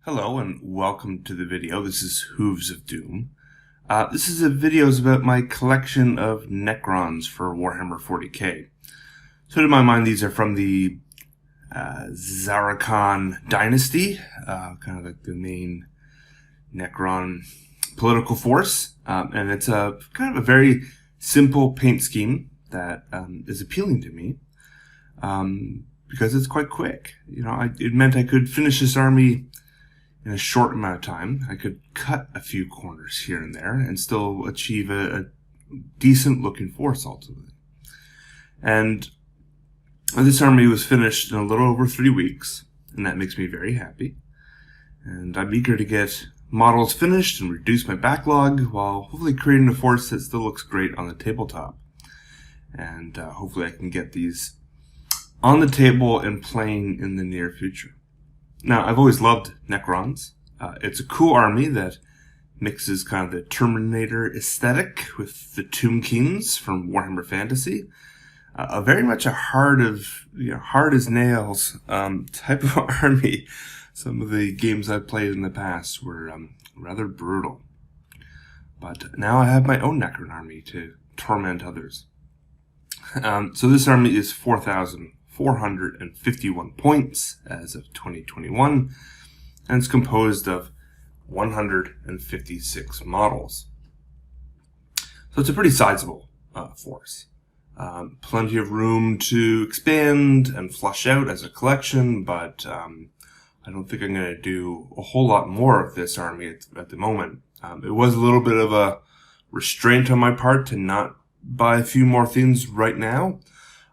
Hello and welcome to the video. This is Hooves of Doom. This is a video about my collection of Necrons for Warhammer 40k. So to my mind, these are from the Szarekhan Dynasty, kind of like the main Necron political force. And it's a kind of a very simple paint scheme that is appealing to me because it's quite quick. It meant I could finish this army in a short amount of time. I could cut a few corners here and there and still achieve a decent looking force ultimately. And this army was finished in a little over 3 weeks, and that makes me very happy. And I'm eager to get models finished and reduce my backlog while hopefully creating a force that still looks great on the tabletop. And hopefully I can get these on the table and playing in the near future. Now, I've always loved Necrons. It's a cool army that mixes kind of the Terminator aesthetic with the Tomb Kings from Warhammer Fantasy. Very much a hard as nails type of army. Some of the games I've played in the past were rather brutal. But now I have my own Necron army to torment others. So this army is 4,451 points as of 2021, and it's composed of 156 models. So it's a pretty sizable force. Plenty of room to expand and flush out as a collection, but I don't think I'm going to do a whole lot more of this army at the moment. It was a little bit of a restraint on my part to not buy a few more things right now.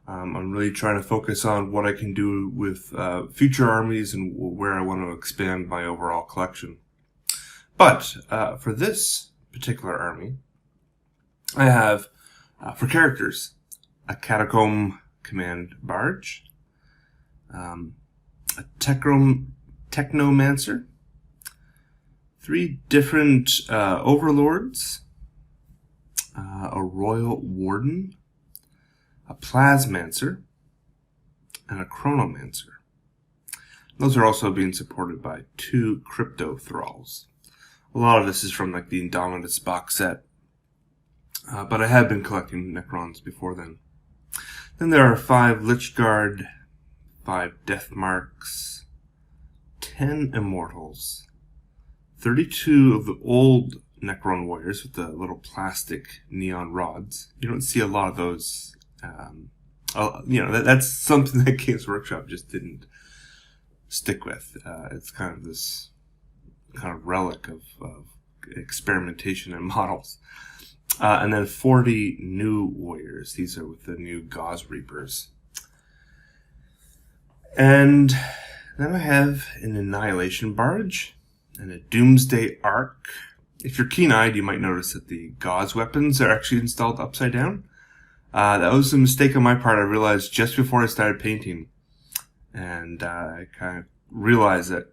I'm really trying to focus on what I can do with future armies and where I want to expand my overall collection. But for this particular army, I have, for characters, a Catacomb Command Barge, a Technomancer, 3 different Overlords, a Royal Warden, a Plasmancer, and a Chronomancer. Those are also being supported by 2 Crypto Thralls. A lot of this is from like the Indomitus box set, but I have been collecting Necrons before then. Then there are 5 Lichguard, 5 Deathmarks, 10 Immortals, 32 of the old Necron Warriors with the little plastic neon rods. You don't see a lot of those. That's something that Games Workshop just didn't stick with. It's kind of this kind of relic of experimentation and models. And then 40 new warriors. These are with the new Gauze Reapers. And then I have an Annihilation Barge and a Doomsday Arc. If you're keen-eyed, you might notice that the Gauze weapons are actually installed upside down. That was a mistake on my part. I realized just before I started painting, and I kind of realized that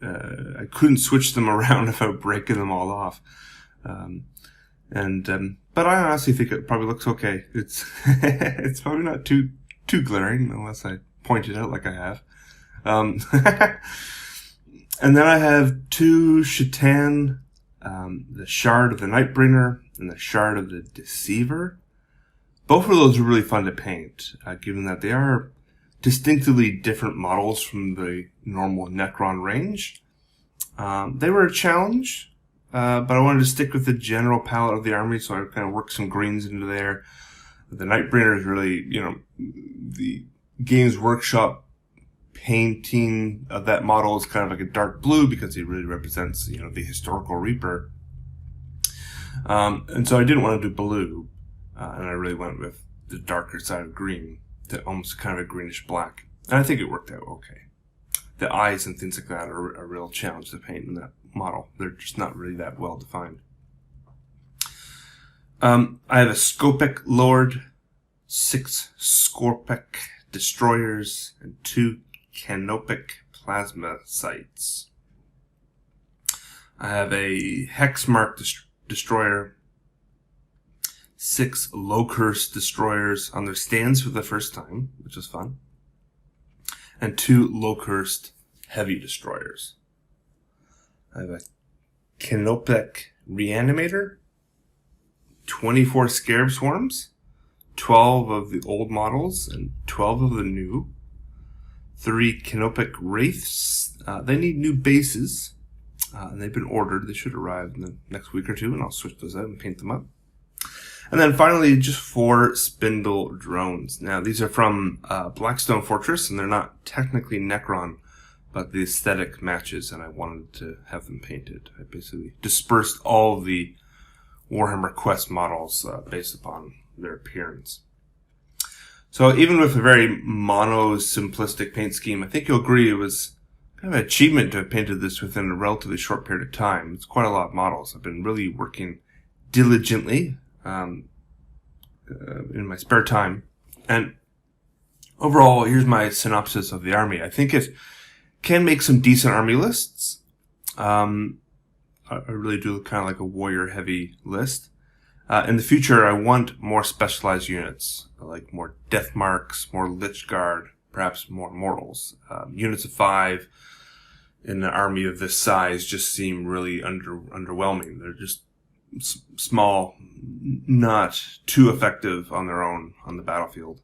I couldn't switch them around without breaking them all off. But I honestly think it probably looks okay. It's it's probably not too glaring unless I point it out like I have. And then I have 2 Shaitan, the Shard of the Nightbringer and the Shard of the Deceiver. Both of those are really fun to paint, given that they are distinctively different models from the normal Necron range. They were a challenge, but I wanted to stick with the general palette of the army, so I kind of worked some greens into there. The Nightbringer is really, the Games Workshop painting of that model is kind of like a dark blue because it really represents, the historical Reaper. And so I didn't want to do blue. And I really went with the darker side of green, to almost kind of a greenish black. And I think it worked out okay. The eyes and things like that are a real challenge to paint in that model. They're just not really that well defined. I have a Skopek Lord, 6 Skorpek Destroyers, and 2 Canopic Plasma Sights. I have a Hexmark Destroyer, 6 Low-Curse Destroyers on their stands for the first time, which was fun, and 2 Low-Cursed Heavy Destroyers. I have a Canopic Reanimator, 24 Scarab Swarms, 12 of the old models, and 12 of the new. 3 Canopic Wraiths. They need new bases, and they've been ordered. They should arrive in the next week or two, and I'll switch those out and paint them up. And then finally, just 4 Spindle Drones. Now, these are from Blackstone Fortress, and they're not technically Necron, but the aesthetic matches, and I wanted to have them painted. I basically dispersed all the Warhammer Quest models based upon their appearance. So even with a very mono-simplistic paint scheme, I think you'll agree it was kind of an achievement to have painted this within a relatively short period of time. It's quite a lot of models. I've been really working diligently in my spare time. And overall, here's my synopsis of the army. I think it can make some decent army lists. I really do kind of like a warrior-heavy list. In the future, I want more specialized units, like more Death Marks, more Lich Guard, perhaps more Mortals. Units of 5 in an army of this size just seem really underwhelming. They're just small, not too effective on their own on the battlefield.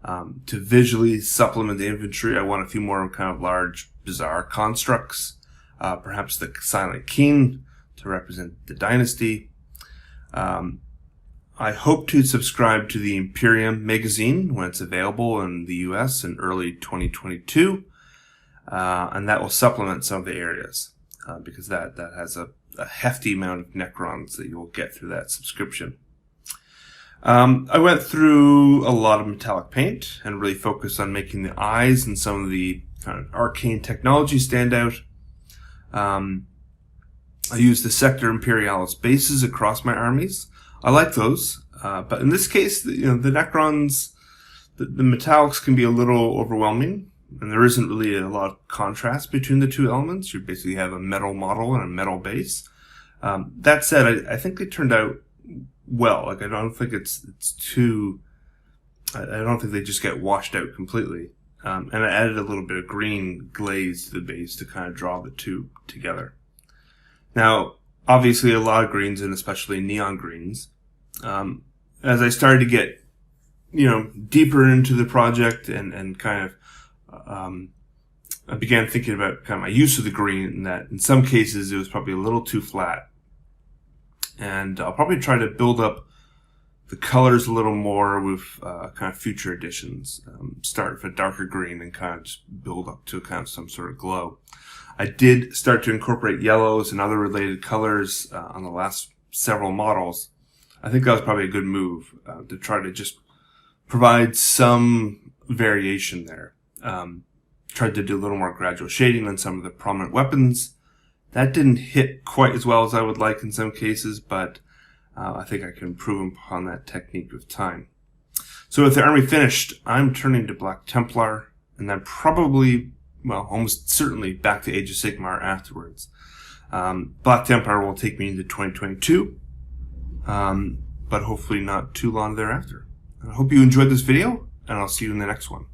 To visually supplement the infantry, I want a few more kind of large, bizarre constructs. Perhaps the Silent King to represent the dynasty. I hope to subscribe to the Imperium magazine when it's available in the US in early 2022. And that will supplement some of the areas, because that has a hefty amount of Necrons that you'll get through that subscription. I went through a lot of metallic paint and really focused on making the eyes and some of the kind of arcane technology stand out. I used the Sector Imperialis bases across my armies. I like those, but in this case, the Necrons, the metallics can be a little overwhelming, and there isn't really a lot of contrast between the two elements. You basically have a metal model and a metal base. That said, I think they turned out well. Like, I don't think it's too. I don't think they just get washed out completely. And I added a little bit of green glaze to the base to kind of draw the two together. Now, obviously a lot of greens, and especially neon greens. As I started to get, deeper into the project and kind of, I began thinking about kind of my use of the green, and that in some cases it was probably a little too flat. And I'll probably try to build up the colors a little more with kind of future editions. Start with a darker green and kind of just build up to kind of some sort of glow. I did start to incorporate yellows and other related colors on the last several models. I think that was probably a good move to try to just provide some variation there. Tried to do a little more gradual shading on some of the prominent weapons. That didn't hit quite as well as I would like in some cases, but I think I can improve upon that technique with time. So with the army finished, I'm turning to Black Templar, and then probably, almost certainly back to Age of Sigmar afterwards. Black Templar will take me into 2022, but hopefully not too long thereafter. I hope you enjoyed this video, and I'll see you in the next one.